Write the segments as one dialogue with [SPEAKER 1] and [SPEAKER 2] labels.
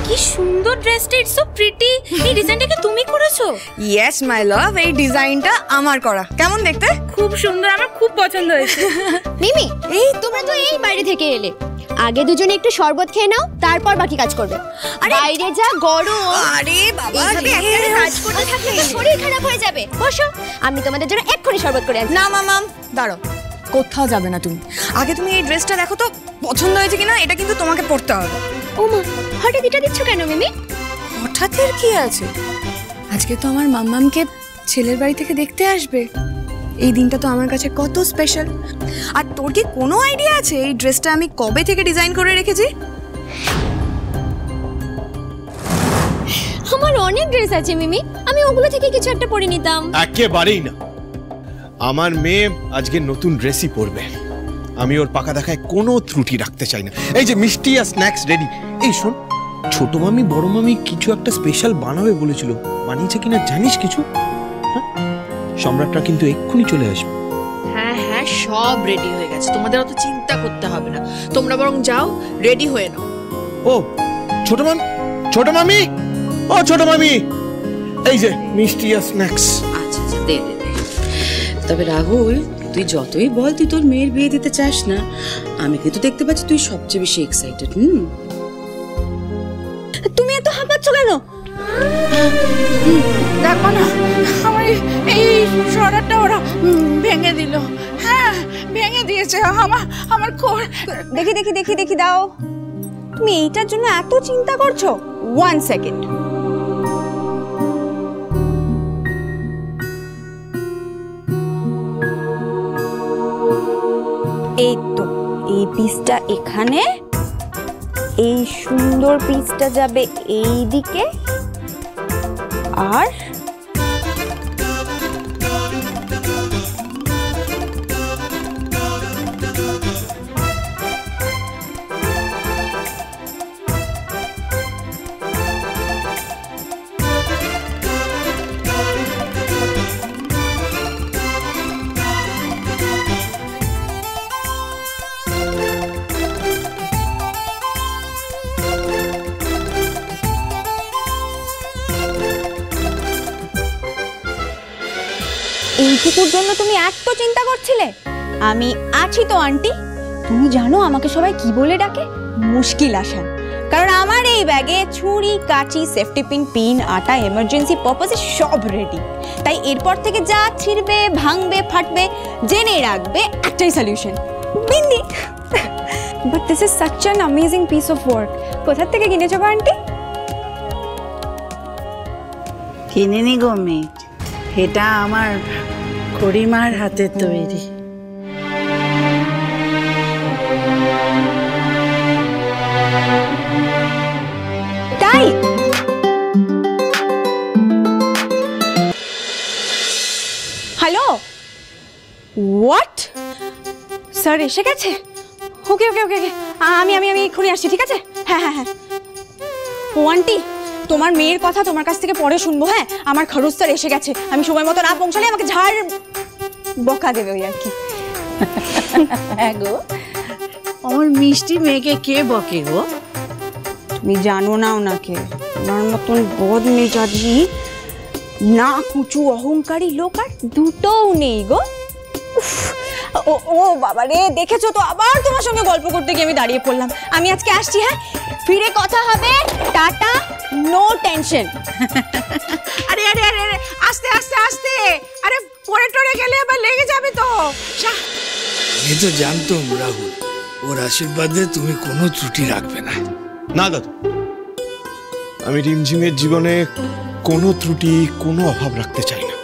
[SPEAKER 1] কি সুন্দর ড্রেসটা, ইটস সো প্রিটি। এই ডিজাইনটা কি তুমি করেছো?
[SPEAKER 2] ইয়েস মাই লাভ, এই ডিজাইনটা আমার করা। কেমন দেখতে?
[SPEAKER 1] খুব সুন্দর, আমার খুব পছন্দ হয়েছে।
[SPEAKER 3] মিমি, এই তোমরা তো এই বাইরে থেকে এলে, আগে দুজনে একটু শরবত খেয়ে নাও, তারপর বাকি কাজ করবে। বাইরে যা গরম।
[SPEAKER 2] আরে বাবা,
[SPEAKER 3] এইভাবে কাজ করতে থাকলে শরীর খারাপ হয়ে যাবে। বসো, আমি তোমাদের জন্য এক্ষুনি শরবত করে আনছি।
[SPEAKER 2] না মামাম, দাঁড়াও, কোথাও যাবে না তুমি। আগে তুমি এই ড্রেসটা দেখো তো পছন্দ হয়েছে কিনা। এটা কিন্তু তোমাকে পরতে হবে।
[SPEAKER 3] ও মা, হঠাৎ এটা দিচ্ছ কেন মিমি?
[SPEAKER 2] হঠাৎের কি আছে? আজকে তো আমার মাম্মামকে ছেলের বাড়ি থেকে দেখতে আসবে। এই দিনটা তো আমার কাছে কত স্পেশাল। আর তোর কি কোনো আইডিয়া আছে এই ড্রেসটা আমি কবে থেকে ডিজাইন করে রেখেছি?
[SPEAKER 3] আমার অনেক ড্রেস আছে মিমি, আমি ওগুলো থেকে কিছু একটা পরে নিতাম।
[SPEAKER 4] একেবারেই না, আমার মেয়ে আজকে নতুন ড্রেসই পরবে। আমি ওর পাকা দেখায় কোনো ত্রুটি রাখতে চাই না। এই যে মিষ্টি আর স্ন্যাক্স রেডি। এই শোন, ছোট মামি বড় মামি কিছু একটা স্পেশাল বানাবে বলেছিল, বানিয়েছে কিনা জানিস কিছু? সম্রাটরা কিন্তু এক্ষুনি চলে আসবে।
[SPEAKER 5] হ্যাঁ হ্যাঁ, সব রেডি হয়ে গেছে, তোমাদের অত চিন্তা করতে হবে না। তোমরা বরং যাও, রেডি হয়ে নাও।
[SPEAKER 4] ও ছোট মামি, ছোট মামি, ও ছোট মামি, এই যে মিষ্টি আর স্ন্যাক্স।
[SPEAKER 6] আচ্ছা আচ্ছা, দে দে দে। তবে রাহুল, তুই যতই বল তুই তোর মেয়ের বিয়ে দিতে চাস না, আমি কিন্তু দেখতে পাচ্ছি তুই সবচেয়ে বেশি এক্সাইটেড।
[SPEAKER 3] তুমি এত হাঁপাচ্ছ কেন?
[SPEAKER 7] দেখো না, আমার এই শরবতটা ওরা ভেঙে দিল। হ্যাঁ, ভেঙে দিয়েছে আমার কোর।
[SPEAKER 2] দেখি দেখি দেখি দেখি দাও। তুমি এইটার জন্য এত চিন্তা করছো? 1 সেকেন্ড। এই তো, এই পিসটা এখানে, এই সুন্দর পিসটা যাবে এই দিকে, আর এইটুকুর জন্য তুমি এত চিন্তা করছিলে? আমি আছি তো আন্টি। তুমি জানো আমাকে সবাই কি বলে ডাকে? মুশকিল আসান। কারণ আমার এই ব্যাগে ছুরি, কাঁচি, সেফটি পিন, পিন, আটা, এমার্জেন্সি পারপাসে সব রেডি। তাই এরপর থেকে যা ছিড়বে, ভাঙবে, ফাটবে, জেনে রাখবে একটাই solution, bindi. But this is such an amazing piece of work. কোথা থেকে কিনেছো আন্টি?
[SPEAKER 7] কিনিনি গো মেয়ে, এটা আমার খুড়িমার হাতের তৈরি।
[SPEAKER 2] তাই? Hello, what? স্যার এসে গেছে? ওকে ওকে ওকে ওকে, আমি আমি আমি এক্ষুনি আসছি, ঠিক আছে? হ্যাঁ হ্যাঁ হ্যাঁ। ও আন্টি, তোমার মেয়ের কথা তোমার কাছ থেকে পরে শুনবো। হ্যাঁ, আমার খরচ স্যার এসে গেছে। আমি সময় মতো না পৌঁছালে আমাকে ঝাড় বকা দেবে ওই আর কি।
[SPEAKER 7] হ্যাঁ গো, আমার মিষ্টি মেয়েকে কে বকে গো?
[SPEAKER 2] তুমি জানো না ওনাকে। ওনার মতন বদ মেজাজি, না কুচু অহংকারী লোক আর দুটোও নেই গো। ও ও বাবা রে, দেখেছো তো, আবার তোমার সঙ্গে গল্প করতে গিয়ে আমি দাঁড়িয়ে পড়লাম। আমি আজকে আসছি, হ্যাঁ, ফিরে কথা হবে। Tata, no tension.
[SPEAKER 7] আরে আরে আরে আস্তে আস্তে আস্তে, আরে পড়ে টরে গেলে আবার লেগে যাবে তো।
[SPEAKER 8] আমি তো জানতাম রাহুল, ওর আশীর্বাদে তুমি কোনো ত্রুটি রাখবে না।
[SPEAKER 4] না দাদু, আমি রিমঝিমের জীবনে কোনো ত্রুটি, কোনো অভাব রাখতে চাই না।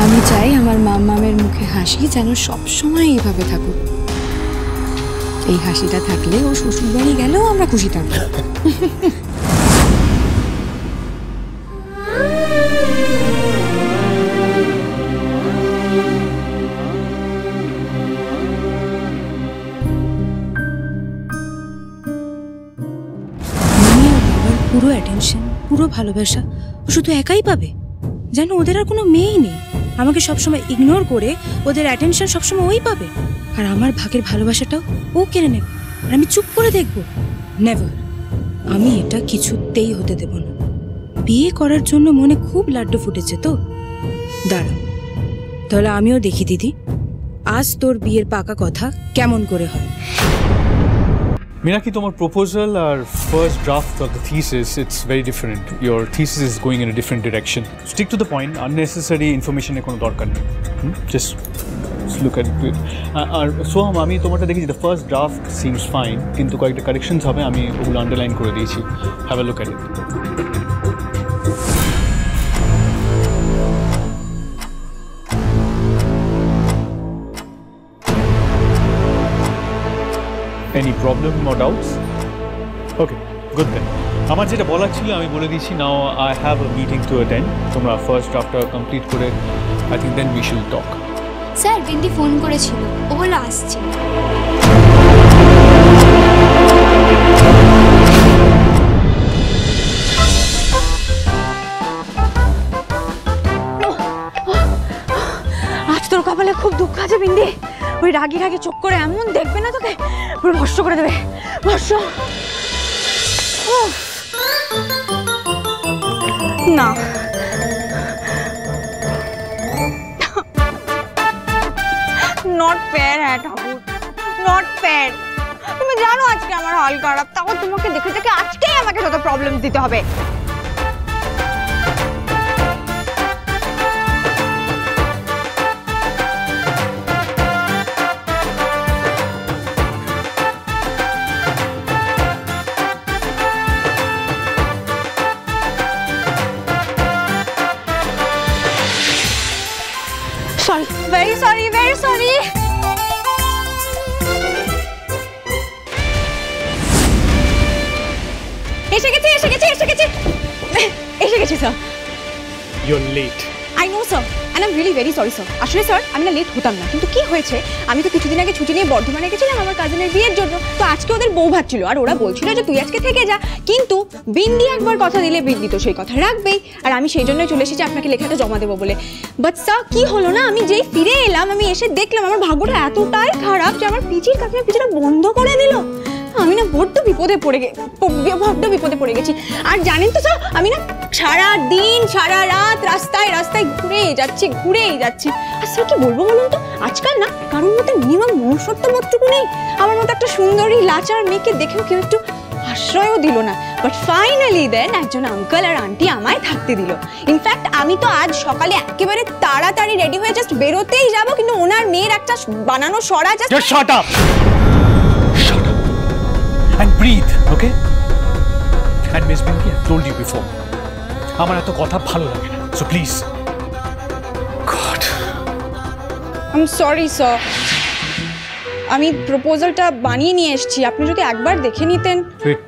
[SPEAKER 2] আমি চাই আমার মাম্মামের মুখে হাসি যেন সবসময় এইভাবে থাকুক। এই হাসিটা থাকলে ও শ্বশুর বাড়ি গেলেও আমরা খুশি থাকবো।
[SPEAKER 9] পুরো অ্যাটেনশন, পুরো ভালোবাসা ও শুধু একাই পাবে। যেন ওদের আর কোনো মেয়েই নেই। আমাকে সবসময় ইগনোর করে ওদের অ্যাটেনশন সবসময় ওই পাবে, আর আমার ভাগের ভালোবাসাটাও ও কেড়ে নেবে, আর আমি চুপ করে দেখব। নেভার, আমি এটা কিছুতেই হতে দেব না। বিয়ে করার জন্য মনে খুব লাড্ডু ফুটেছে তো, দাঁড়া তাহলে আমিও দেখি দিদি আজ তোর বিয়ের পাকা কথা কেমন করে হয়।
[SPEAKER 10] Meenakshi, তোমার প্রপোজাল আর first draft of the thesis, it's very different. Your thesis is going in a different direction. Stick to the point, unnecessary ইনফরমেশনের কোনো দরকার নেই। Just look at it. আর সোহাম, আমি তোমারটা দেখেছি, the first draft seems fine, কিন্তু কয়েকটা কারেকশনস হবে, আমি ওগুলো আন্ডারলাইন করে দিয়েছি। Have a look at it. Any problem or doubts? Okay, good then. আমার যেটা বলার ছিল আমি বলে দিয়েছি। Now I have a meeting to attend. তোমরা ফার্স্ট ড্রাফটটা কমপ্লিট করে I think then we should talk.
[SPEAKER 3] Sir bindi phone করেছিল, ও বলে আসছে।
[SPEAKER 2] আজ তোর কপালে খুব দুঃখ আছে বিন্দি। ওই রাগি রাগি চোখ করে এমন দেখবে না তোকে, পুরো ভস্ম করে দেবে, ভস্ম। না নট ফেয়ার হ্যাঁ ঠাকুর, নট ফেয়ার। তুমি জানো আজকে আমার হাল খারাপ, তাও তোমাকে দেখে দেখে আজকেই আমাকে যত প্রবলেম দিতে হবে। Sorry, very sorry, very sorry. এসে গেছি sir.
[SPEAKER 10] You're late.
[SPEAKER 2] I know sir, and I'm really very sorry sir. আসলে স্যার আমি না লেট হতাম না, কিন্তু কি হয়েছে আমি তো কিছুদিন আগে ছুটি নিয়ে বর্ধমানে গেছিলাম আমার কাজিনের বিয়ের জন্য। তো আজকে ওদের বউ ভাত ছিল, আর ওরা বলছিল যে তুই আজকে থেকে যা, কিন্তু বিন্দি একবার কথা দিলে বিন্দি তো সেই কথা রাখবেই, আর আমি সেই জন্যই চলে এসেছি আপনাকে লেখাটা জমা দেবো বলে। বাট স্যার কি হলো না, আমি যেই ফিরে এলাম আমি এসে দেখলাম আমার ভাগ্যটা এতটাই খারাপ যে আমার পিচির কাকিমা পিচিটা বন্ধ করে দিল। আমি না বড্ড বিপদে পড়ে গেছি। আর জানেন তো স্যার আমি না সারা দিন সারা রাত রাস্তায় ঘুরেই যাচ্ছি। আর স্যার কি বলবো বলুন তো, আজকাল না কারোর মধ্যে মিনিমাম মনুষ্যত্ববোধটুকু নেই। আমার মতো একটা সুন্দরী লাচার মেয়েকে দেখেও কেউ একটু আশ্রয়ও দিল না। বাট ফাইনালি দেন একজন আঙ্কেল আর আন্টি আমায় থাকতে দিল। ইনফ্যাক্ট আমি তো আজ সকালে একেবারে তাড়াতাড়ি রেডি হয়ে জাস্ট বেরোতেই যাবো, কিন্তু ওনার মেয়ের একটা বানানো সরা just
[SPEAKER 10] Shut up! And breathe, okay? And Miss Binky, I told you before, আমার এত কথা ভালো লাগে না, so please. God.
[SPEAKER 2] I'm sorry sir. আমি প্রপোজালটা বানিয়ে নিয়ে এসেছি, আপনি যদি একবার দেখে নিতেন।
[SPEAKER 10] Wait.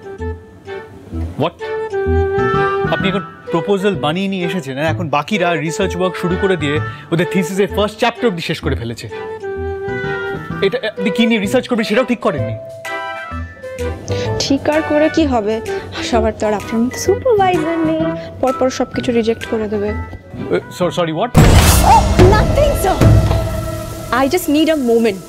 [SPEAKER 10] What? আপনি এখন প্রপোজাল বানিয়ে নিয়ে এসেছেন, আর এখন বাকিরা রিসার্চ ওয়ার্ক শুরু করে দিয়ে ওদের থিসিসের ফার্স্ট চ্যাপ্টার অবধি শেষ করে ফেলেছে। এটা আপনি কি নিয়ে রিসার্চ করবেন সেটাও ঠিক করেননি।
[SPEAKER 2] ঠিক আর করে কি হবে, সবার তো আর আপনার মতো সুপারভাইজার নেই, পরপর সবকিছু রিজেক্ট করে দেবে।
[SPEAKER 10] Sorry what?
[SPEAKER 2] Nothing sir, I just need a moment.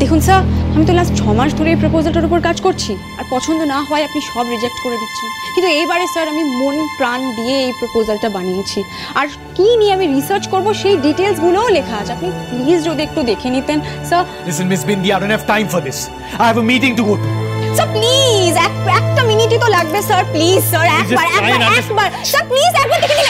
[SPEAKER 2] দেখুন স্যার আমি তো লাস্ট 6 মাস ধরে এই প্রপোজালটার উপর কাজ করছি, আর পছন্দ না হয় আপনি সব রিজেক্ট করে দিচ্ছেন, কিন্তু এইবারে স্যার আমি মন প্রাণ দিয়ে এই প্রপোজালটা বানিয়েছি। আর কি নিয়ে আমি রিসার্চ করব সেই ডিটেলসগুলোও লেখা আছে, আপনি প্লিজ যদি একটু দেখে নিতেন sir.
[SPEAKER 10] Listen Miss Bindi, I don't have time for this. I have a meeting to go to.
[SPEAKER 2] Sir please একটা মিনিটই তো লাগবে স্যার, প্লিজ স্যার একবার স্যার প্লিজ একবার দেখে নিন।